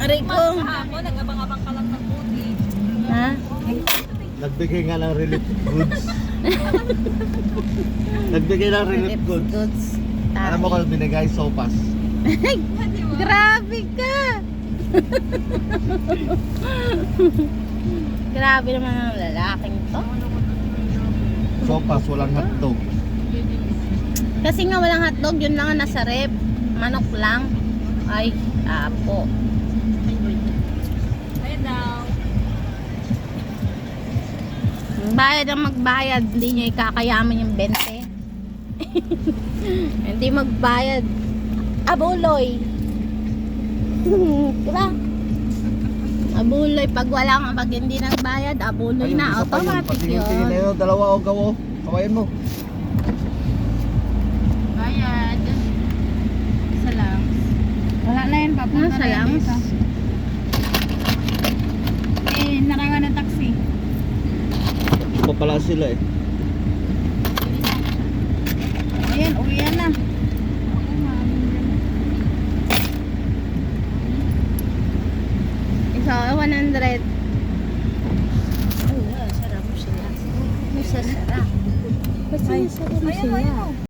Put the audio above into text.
Aray ko. Kahapon, nag-abang-abang ka lang ng puti. Ha? Nagbigay nga ng relief goods. Nagbigay ng relief goods. Goods. Alam mo kung binigay sopas. Grabe ka. Grabe naman ang lalaking to. Sopas, walang hotdog. Kasi nga walang hotdog, yun lang ang nasa rep. Manok lang. Ay, apo. Ayun daw. Bayad ang magbayad, hindi nyo ikakayaman yung 20. Hindi magbayad. Abuloy. Diba? Abuloy, pag hindi nagbayad, abuloy Ayun, na. isa pa yun. Automatic Patingin-tingin na yun. yun. Dalawa o gawo. Kawayan mo. Bayad. Isa lang. Wala na yun, papunta Nasa na yun lang. dito. Eh, narangan ng taxi. Pa pala sila eh. Ayan, uwian na. So, 100. Ay, sarap mo sila. Masarap. Basta masarap mo sila.